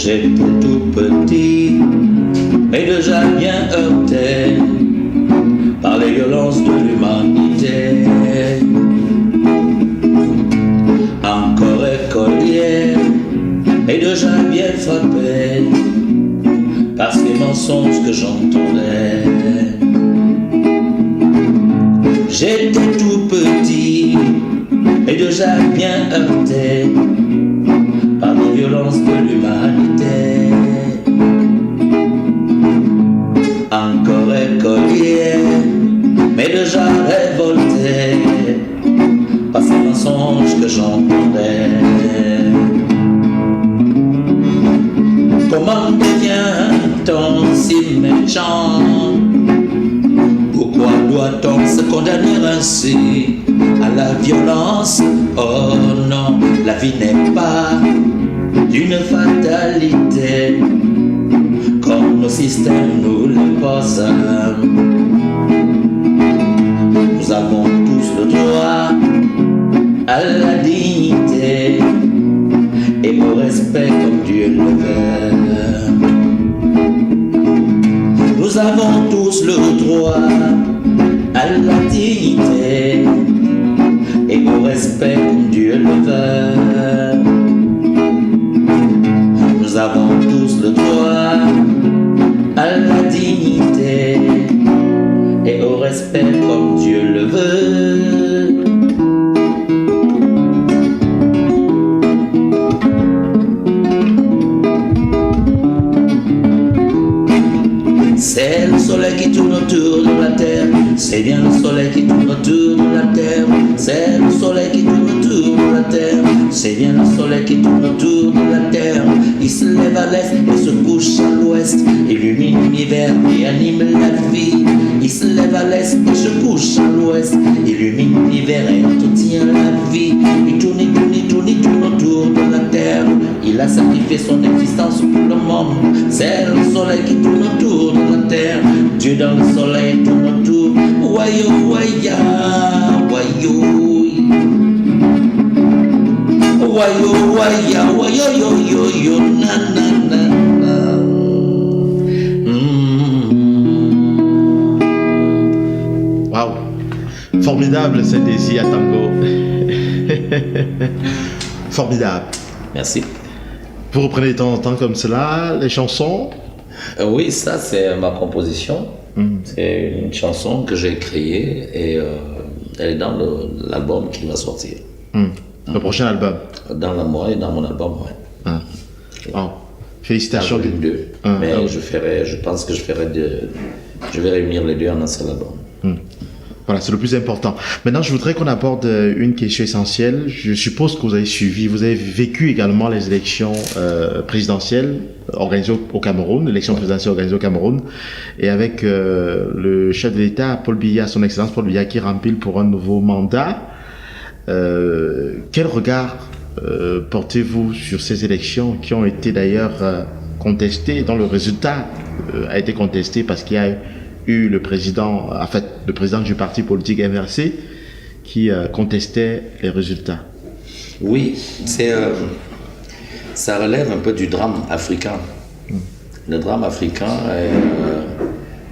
J'étais tout petit, mais déjà bien heurté par les violences de l'humanité. Encore écolier, et déjà bien frappé par ces mensonges que j'entendais. J'étais tout petit, et déjà bien heurté par les violences de l'humanité. Encore écolier, mais déjà révolté par ces mensonges que j'entendais. Comment devient-on si méchant? Pourquoi doit-on se condamner ainsi à la violence? Oh non, la vie n'est pas d'une fatalité comme nos systèmes nous l'imposent. Nous avons tous le droit à la dignité et au respect comme Dieu le veut. Nous avons tous le droit à la dignité et au respect comme Dieu le veut. Nous avons tous le droit à la dignité et au respect comme Dieu le veut. C'est le soleil qui tourne autour de la terre, c'est bien le soleil qui tourne autour de la terre. C'est le soleil qui tourne autour de la terre, c'est bien le soleil qui tourne autour de la terre. Il se lève à l'est et se couche à l'ouest, illumine l'univers et anime la vie. Il se lève à l'est et se couche à l'ouest, illumine l'univers et entretient la vie. Il tourne, il tourne, il tourne, il tourne autour de la terre. Il a sacrifié son existence pour le monde. C'est le soleil qui tourne autour de la terre. Dieu dans le soleil tourne autour. Wayo, waya, wayo. Wayo, waya, wayo, yo, yo, yo, na, na, na, na. Waouh, formidable synthèse à tango. Formidable. Merci. Vous reprenez de temps en temps comme cela les chansons? Oui, ça c'est ma composition. C'est une chanson que j'ai créée et elle est dans l'album qui va sortir. Le prochain album? Dans mon album, oui. Oh. Félicitations. Dans le 2. Mais je pense que je vais réunir les deux en un seul album. Voilà, c'est le plus important. Maintenant, je voudrais qu'on aborde une question essentielle. Je suppose que vous avez vécu également les élections présidentielles organisées au Cameroun, l'élection présidentielle organisée au Cameroun, et avec le chef de l'État, Paul Biya, son Excellence Paul Biya, qui rempile pour un nouveau mandat. Quel regard portez-vous sur ces élections qui ont été d'ailleurs contestées, dont le résultat a été contesté parce qu'il y a eu le président du parti politique MRC qui contestait les résultats? Oui, ça relève un peu du drame africain. Le drame africain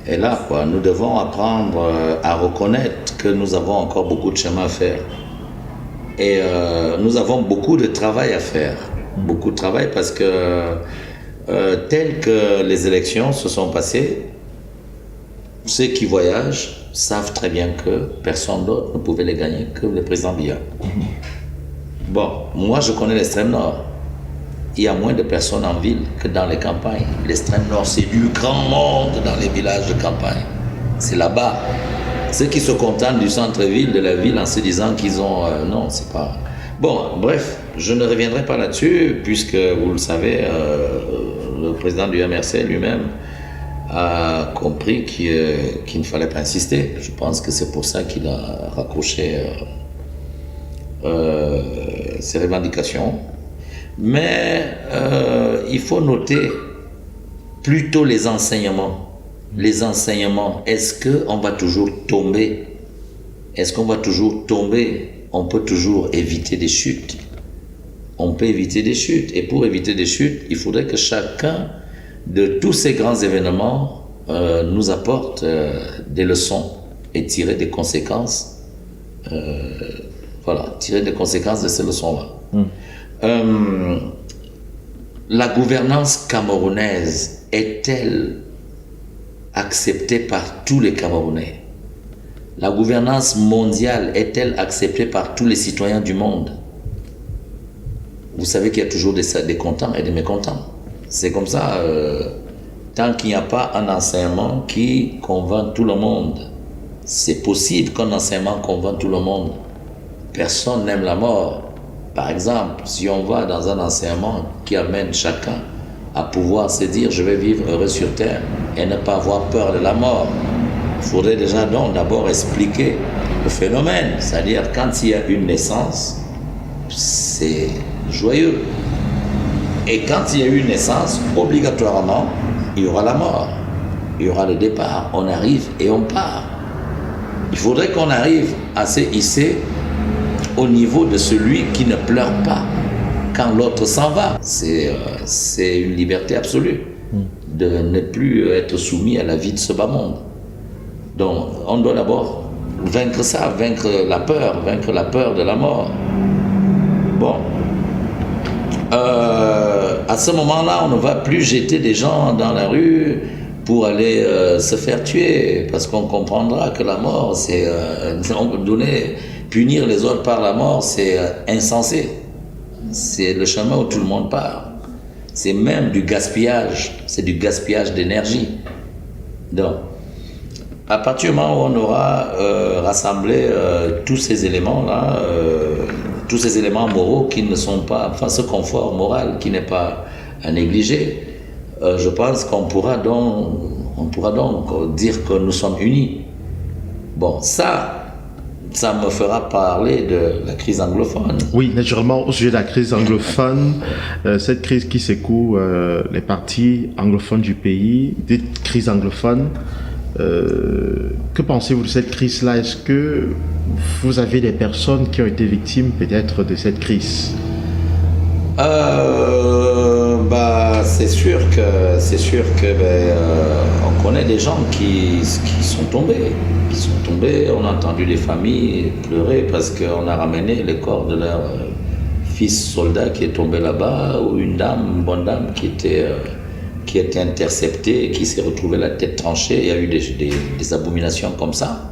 est là, quoi. Nous devons apprendre à reconnaître que nous avons encore beaucoup de chemin à faire. Et nous avons beaucoup de travail à faire. Beaucoup de travail parce que tel que les élections se sont passées, ceux qui voyagent savent très bien que personne d'autre ne pouvait les gagner que le président Biya. Bon, moi je connais l'extrême nord. Il y a moins de personnes en ville que dans les campagnes. L'extrême nord, c'est du grand monde dans les villages de campagne. C'est là-bas. Ceux qui se contentent du centre-ville, de la ville, en se disant qu'ils ont... non, c'est pas... Bon, bref, je ne reviendrai pas là-dessus, puisque, vous le savez, le président du MRC lui-même a compris qu'il ne fallait pas insister. Je pense que c'est pour ça qu'il a raccroché ses revendications. Mais il faut noter plutôt les enseignements. Les enseignements, est-ce qu'on va toujours tomber? Est-ce qu'on va toujours tomber? On peut toujours éviter des chutes. On peut éviter des chutes. Et pour éviter des chutes, il faudrait que chacun de tous ces grands événements nous apporte des leçons et tirer des conséquences. Voilà, tirer des conséquences de ces leçons-là. La gouvernance camerounaise est-elle acceptée par tous les Camerounais? La gouvernance mondiale est-elle acceptée par tous les citoyens du monde? Vous savez qu'il y a toujours des contents et des mécontents. C'est comme ça, tant qu'il n'y a pas un enseignement qui convainc tout le monde. C'est possible qu'un enseignement convainc tout le monde. Personne n'aime la mort. Par exemple, si on va dans un enseignement qui amène chacun à pouvoir se dire « je vais vivre heureux sur terre » et ne pas avoir peur de la mort, il faudrait déjà donc d'abord expliquer le phénomène. C'est-à-dire quand il y a une naissance, c'est joyeux. Et quand il y a une naissance, obligatoirement, il y aura la mort. Il y aura le départ. On arrive et on part. Il faudrait qu'on arrive à se hisser au niveau de celui qui ne pleure pas quand l'autre s'en va. C'est une liberté absolue de ne plus être soumis à la vie de ce bas monde. Donc, on doit d'abord vaincre ça, vaincre la peur de la mort. Bon. À ce moment-là, on ne va plus jeter des gens dans la rue pour aller se faire tuer, parce qu'on comprendra que la mort, on peut punir les autres par la mort, c'est insensé. C'est le chemin où tout le monde part. C'est même du gaspillage, c'est du gaspillage d'énergie. Donc, à partir du moment où on aura rassemblé tous ces éléments-là, tous ces éléments moraux qui ne sont pas, enfin ce confort moral qui n'est pas à négliger, je pense qu'on pourra donc dire que nous sommes unis. Bon, ça me fera parler de la crise anglophone. Oui, naturellement, au sujet de la crise anglophone, cette crise qui secoue les parties anglophones du pays, des crises anglophones, que pensez-vous de cette crise-là? Est-ce que vous avez des personnes qui ont été victimes peut-être de cette crise? C'est sûr que on connaît des gens qui sont tombés. On a entendu des familles pleurer parce qu'on a ramené le corps de leur fils soldat qui est tombé là-bas, ou une bonne dame qui était interceptée, qui s'est retrouvée la tête tranchée. Il y a eu des abominations comme ça.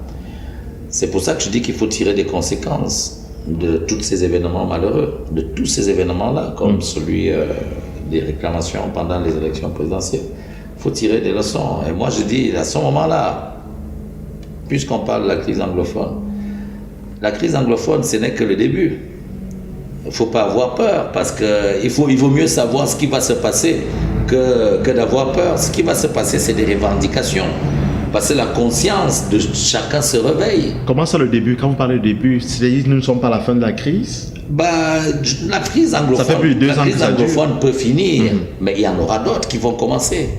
C'est pour ça que je dis qu'il faut tirer des conséquences de tous ces événements malheureux, de tous ces événements-là, comme celui des réclamations pendant les élections présidentielles. Il faut tirer des leçons. Et moi, je dis, à ce moment-là, puisqu'on parle de la crise anglophone, ce n'est que le début. Il ne faut pas avoir peur, parce qu'il vaut mieux savoir ce qui va se passer que d'avoir peur. Ce qui va se passer, c'est des revendications. Parce que la conscience de chacun se réveille. Comment ça le début? Quand vous parlez de début, c'est-à-dire que nous ne sommes pas à la fin de la crise? La crise anglophone, ça fait plus de 2 ans que ça dure. Peut finir, mais il y en aura d'autres qui vont commencer.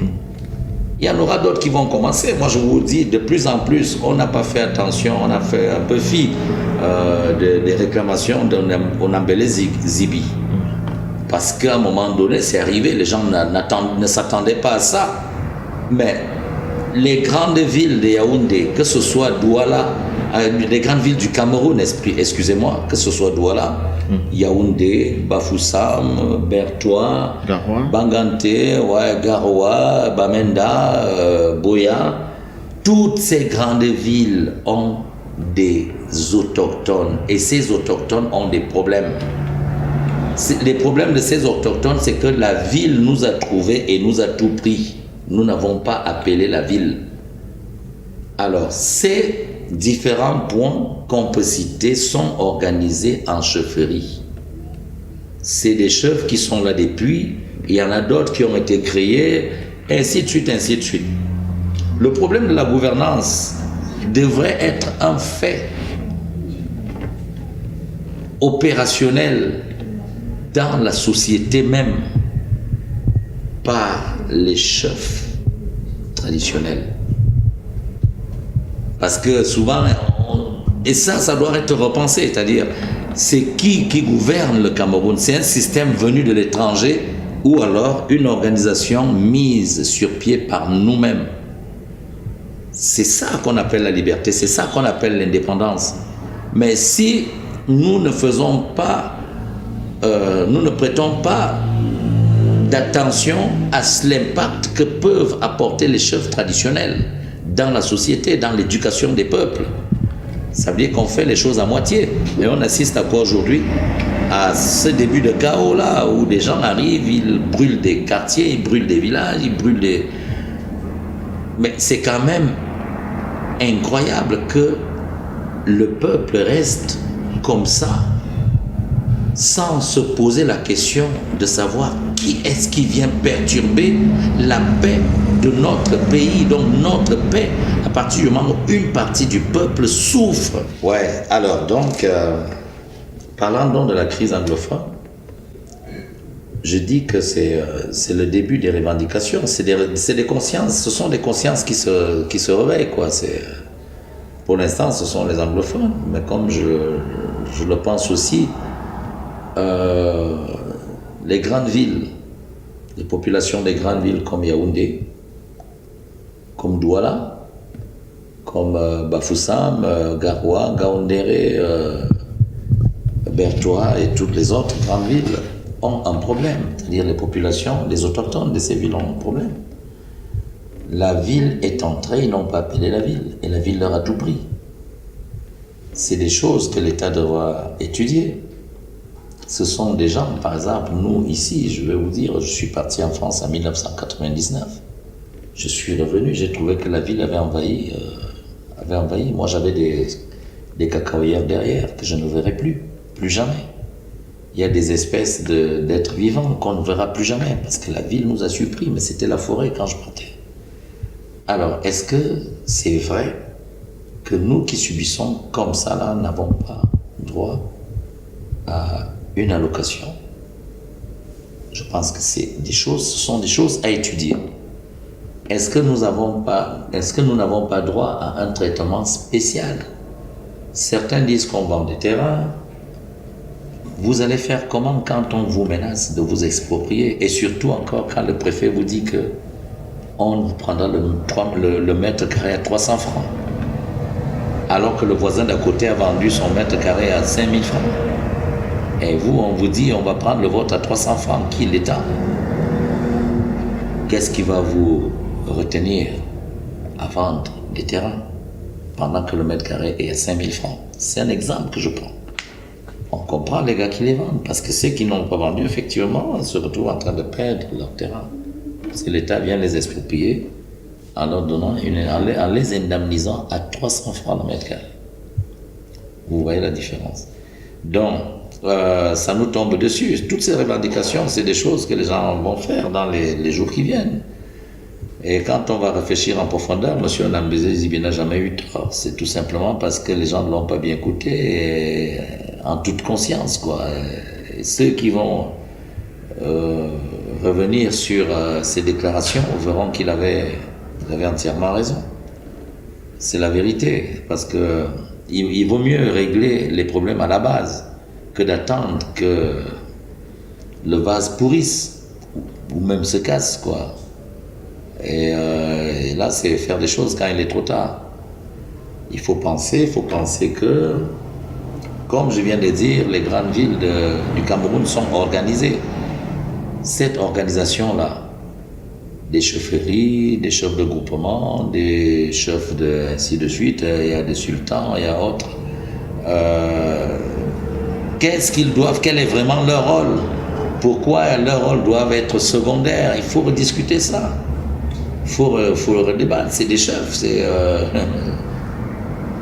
Il y en aura d'autres qui vont commencer. Moi, je vous dis, de plus en plus, on n'a pas fait attention, on a fait un peu fi des réclamations d'Onambele Zibi. Parce qu'à un moment donné, c'est arrivé, les gens ne s'attendaient pas à ça. Mais les grandes villes de Yaoundé, que ce soit Douala, les grandes villes du Cameroun, excusez-moi, que ce soit Douala, Yaoundé, Bafoussam, Bertois, Bangante, Garoua, Bamenda, Boya, toutes ces grandes villes ont des autochtones, et ces autochtones ont des problèmes. Les problèmes de ces autochtones, c'est que la ville nous a trouvés et nous a tout pris. Nous n'avons pas appelé la ville. Alors, ces différents points qu'on peut citer sont organisés en chefferie. C'est des chefs qui sont là depuis, il y en a d'autres qui ont été créés, ainsi de suite, ainsi de suite. Le problème de la gouvernance devrait être un fait opérationnel dans la société même par les chefs traditionnels. Parce que souvent, et ça doit être repensé, c'est-à-dire, c'est qui gouverne le Cameroun? C'est un système venu de l'étranger ou alors une organisation mise sur pied par nous-mêmes? C'est ça qu'on appelle la liberté, c'est ça qu'on appelle l'indépendance. Mais si nous ne faisons pas, nous ne prêtons pas d'attention à l'impact que peuvent apporter les chefs traditionnels dans la société, dans l'éducation des peuples, ça veut dire qu'on fait les choses à moitié. Et on assiste à quoi aujourd'hui? À ce début de chaos là, où des gens arrivent, ils brûlent des quartiers, ils brûlent des villages, ils brûlent des... Mais c'est quand même incroyable que le peuple reste comme ça, sans se poser la question de savoir qui est-ce qui vient perturber la paix de notre pays, donc notre paix, à partir du moment où une partie du peuple souffre. Ouais, alors donc, parlant donc de la crise anglophone, je dis que c'est le début des revendications, c'est des consciences, ce sont des consciences qui se réveillent, quoi. Pour l'instant, ce sont les anglophones, mais comme je le pense aussi, les grandes villes, les populations des grandes villes comme Yaoundé, comme Douala, comme Bafoussam, Garoua, Gaoundéré, Bertoua et toutes les autres grandes villes ont un problème. C'est-à-dire les populations, les autochtones de ces villes ont un problème. La ville est entrée, ils n'ont pas appelé la ville, et la ville leur a tout pris. C'est des choses que l'État devra étudier. Ce sont des gens, par exemple, nous ici, je vais vous dire, je suis parti en France en 1999. Je suis revenu, j'ai trouvé que la ville avait envahi. Moi, j'avais des cacaoyères derrière que je ne verrai plus jamais. Il y a des espèces d'êtres vivants qu'on ne verra plus jamais parce que la ville nous a supprimés, mais c'était la forêt quand je partais. Alors, est-ce que c'est vrai que nous qui subissons comme ça, là, n'avons pas droit à une allocation? Je pense que ce sont des choses à étudier. Est-ce que nous n'avons pas droit à un traitement spécial? Certains disent qu'on vend des terrains. Vous allez faire comment quand on vous menace de vous exproprier? Et surtout encore quand le préfet vous dit que on vous prendra le mètre carré à 300 francs. Alors que le voisin d'à côté a vendu son mètre carré à 5000 francs. Et vous, on vous dit, on va prendre le vôtre à 300 francs. Qui? L'État? Qu'est-ce qui va vous retenir à vendre des terrains pendant que le mètre carré est à 5000 francs? C'est un exemple que je prends. On comprend les gars qui les vendent, parce que ceux qui n'ont pas vendu, effectivement, se retrouvent en train de perdre leur terrain. Parce que l'État vient les exproprier en leur donnant en les indemnisant à 300 francs le mètre carré. Vous voyez la différence. Donc, ça nous tombe dessus. Toutes ces revendications, c'est des choses que les gens vont faire dans les jours qui viennent. Et quand on va réfléchir en profondeur, M. Nambézé Zibi n'a jamais eu tort. C'est tout simplement parce que les gens ne l'ont pas bien écouté, et, en toute conscience, quoi. Et ceux qui vont revenir sur ces déclarations verront qu'il avait entièrement raison. C'est la vérité, parce que il vaut mieux régler les problèmes à la base que d'attendre que le vase pourrisse ou même se casse, quoi. Et là, c'est faire des choses quand il est trop tard. Il faut penser que, comme je viens de dire, les grandes villes du Cameroun sont organisées. Cette organisation-là, des chefferies, des chefs de groupement, des chefs ainsi de suite, il y a des sultans, il y a autres. Qu'est-ce qu'ils doivent, quel est vraiment leur rôle? Pourquoi leur rôle doit être secondaire? Il faut rediscuter ça. Il faut le redébattre. C'est des chefs,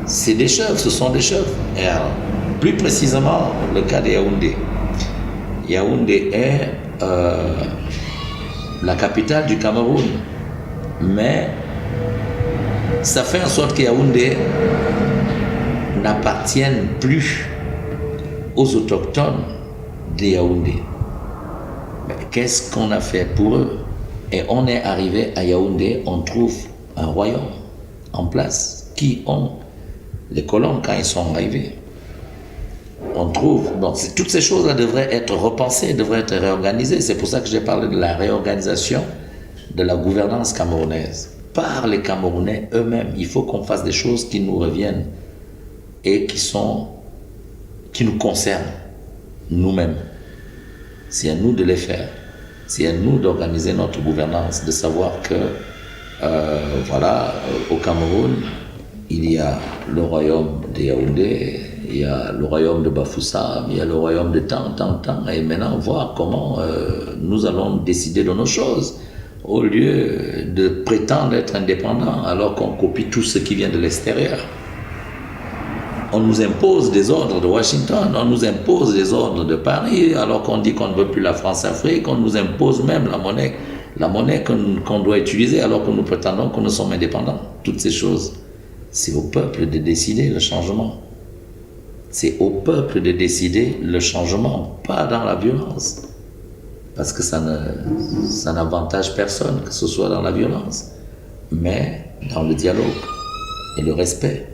c'est des chefs, ce sont des chefs. Et alors, plus précisément, le cas de Yaoundé. Yaoundé est la capitale du Cameroun, mais Ça fait en sorte que Yaoundé n'appartienne plus aux autochtones de Yaoundé. Mais qu'est-ce qu'on a fait pour eux? Et on est arrivé à Yaoundé, on trouve un royaume en place. Qui ont les colons quand ils sont arrivés? On trouve, donc toutes ces choses-là devraient être repensées, devraient être réorganisées. C'est pour ça que j'ai parlé de la réorganisation de la gouvernance camerounaise par les Camerounais eux-mêmes. Il faut qu'on fasse des choses qui nous reviennent et qui nous concernent nous-mêmes. C'est à nous de les faire. C'est à nous d'organiser notre gouvernance, de savoir que, au Cameroun, il y a le royaume de Yaoundé, il y a le royaume de Bafoussam, il y a le royaume de tant, et maintenant voir comment nous allons décider de nos choses, au lieu de prétendre être indépendants alors qu'on copie tout ce qui vient de l'extérieur. On nous impose des ordres de Washington, on nous impose des ordres de Paris, alors qu'on dit qu'on ne veut plus la France-Afrique, on nous impose même la monnaie qu'on doit utiliser alors que nous prétendons que nous sommes indépendants. Toutes ces choses, c'est au peuple de décider le changement. C'est au peuple de décider le changement, pas dans la violence. Parce que ça n'avantage personne, que ce soit dans la violence, mais dans le dialogue et le respect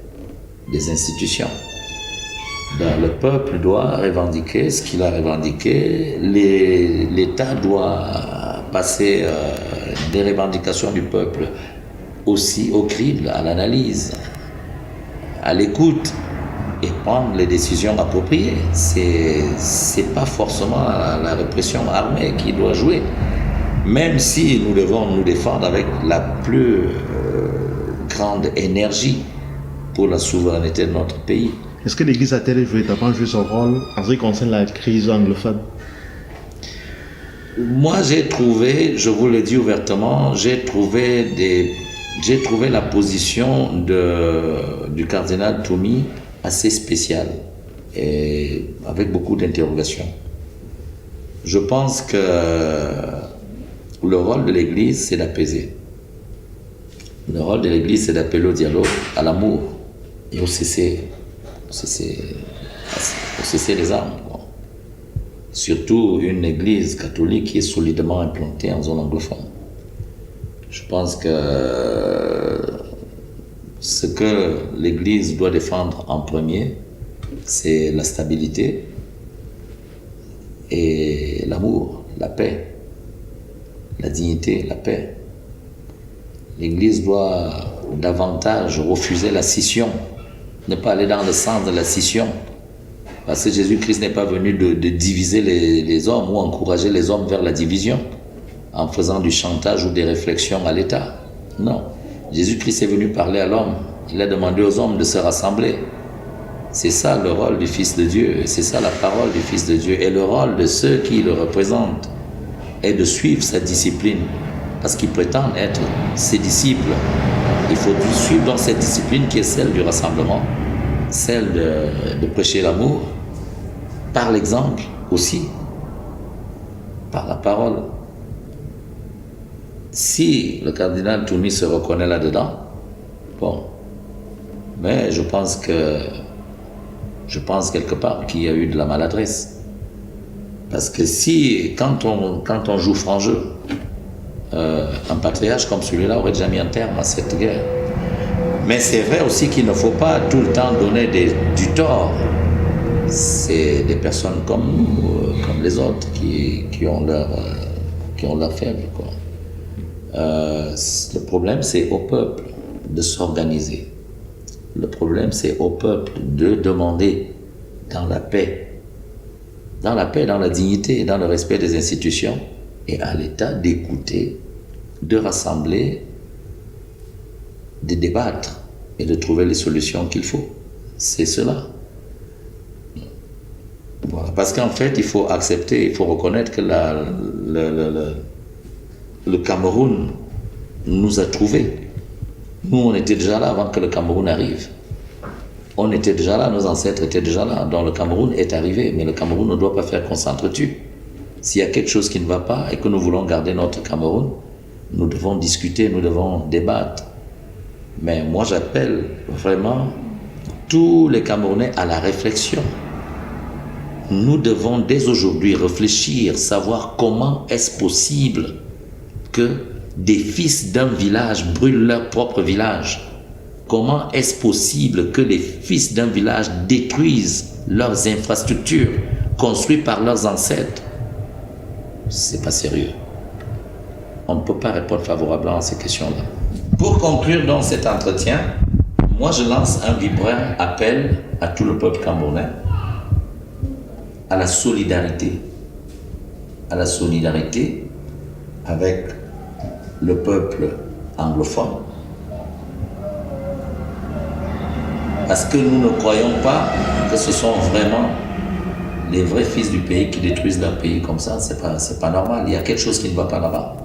des institutions. Donc, le peuple doit revendiquer ce qu'il a revendiqué, l'État doit passer des revendications du peuple aussi au crible, à l'analyse, à l'écoute et prendre les décisions appropriées. C'est pas forcément la répression armée qui doit jouer, même si nous devons nous défendre avec la plus grande énergie pour la souveraineté de notre pays. Est-ce que l'Église a-t-elle véritablement joué son rôle en ce qui concerne la crise anglophone? Moi, j'ai trouvé, je vous le dis ouvertement, j'ai trouvé la position du cardinal Toumi assez spéciale et avec beaucoup d'interrogations. Je pense que le rôle de l'Église, c'est d'apaiser. Le rôle de l'Église, c'est d'appeler au dialogue, à l'amour et au cesser les armes. Bon. Surtout une Église catholique qui est solidement implantée en zone anglophone. Je pense que ce que l'Église doit défendre en premier, c'est la stabilité et l'amour, la paix, la dignité, la paix. L'Église doit davantage refuser la scission, ne pas aller dans le sens de la scission. Parce que Jésus-Christ n'est pas venu de diviser les hommes ou encourager les hommes vers la division en faisant du chantage ou des réflexions à l'État. Non. Jésus-Christ est venu parler à l'homme. Il a demandé aux hommes de se rassembler. C'est ça le rôle du Fils de Dieu. C'est ça la parole du Fils de Dieu. Et le rôle de ceux qui le représentent est de suivre sa discipline. Parce qu'ils prétendent être ses disciples. Il faut suivre dans cette discipline qui est celle du rassemblement, celle de prêcher l'amour, par l'exemple aussi, par la parole. Si le cardinal Toumi se reconnaît là-dedans, bon, mais je pense quelque part qu'il y a eu de la maladresse. Parce que quand on joue franc jeu, un patriarche comme celui-là aurait déjà mis un terme à cette guerre. Mais c'est vrai aussi qu'il ne faut pas tout le temps donner du tort. C'est des personnes comme nous, comme les autres, qui ont leur faible, quoi. Le problème, c'est au peuple de s'organiser. Le problème, c'est au peuple de demander dans la paix, dans la dignité, dans le respect des institutions, et à l'État d'écouter, de rassembler, de débattre et de trouver les solutions qu'il faut. C'est cela. Voilà. Parce qu'en fait, il faut accepter, il faut reconnaître que le Cameroun nous a trouvés. Nous, on était déjà là avant que le Cameroun arrive. On était déjà là, nos ancêtres étaient déjà là. Donc le Cameroun est arrivé, mais le Cameroun ne doit pas faire qu'on s'entretue. S'il y a quelque chose qui ne va pas et que nous voulons garder notre Cameroun, nous devons discuter, nous devons débattre. Mais moi, j'appelle vraiment tous les Camerounais à la réflexion. Nous devons dès aujourd'hui réfléchir, savoir comment est-ce possible que des fils d'un village brûlent leur propre village. Comment est-ce possible que les fils d'un village détruisent leurs infrastructures construites par leurs ancêtres? C'est pas sérieux. On ne peut pas répondre favorablement à ces questions-là. Pour conclure dans cet entretien, moi je lance un vibrant appel à tout le peuple camerounais, à la solidarité avec le peuple anglophone. Parce que nous ne croyons pas que ce sont vraiment les vrais fils du pays qui détruisent leur pays comme ça. C'est pas normal. Il y a quelque chose qui ne va pas là-bas.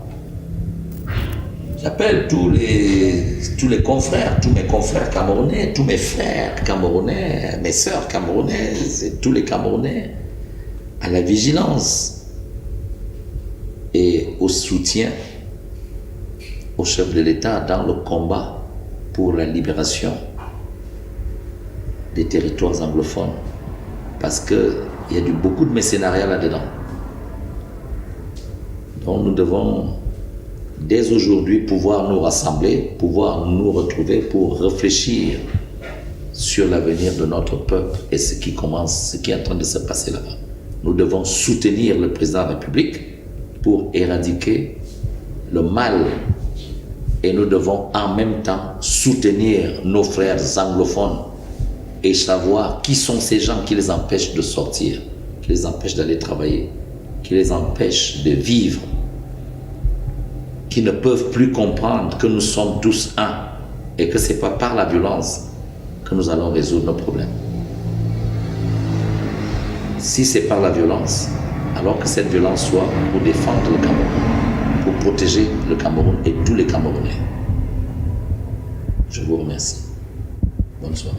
J'appelle tous les confrères, tous mes confrères camerounais, tous mes frères camerounais, mes sœurs camerounaises et tous les Camerounais à la vigilance et au soutien au chef de l'État dans le combat pour la libération des territoires anglophones. Parce qu'il y a beaucoup de mécénariat là-dedans. Donc nous devons dès aujourd'hui pouvoir nous rassembler, pouvoir nous retrouver pour réfléchir sur l'avenir de notre peuple et ce qui est en train de se passer là-bas. Nous devons soutenir le président de la République pour éradiquer le mal et nous devons en même temps soutenir nos frères anglophones et savoir qui sont ces gens qui les empêchent de sortir, qui les empêchent d'aller travailler, qui les empêchent de vivre, qui ne peuvent plus comprendre que nous sommes tous un et que ce n'est pas par la violence que nous allons résoudre nos problèmes. Si c'est par la violence, alors que cette violence soit pour défendre le Cameroun, pour protéger le Cameroun et tous les Camerounais. Je vous remercie. Bonne soirée.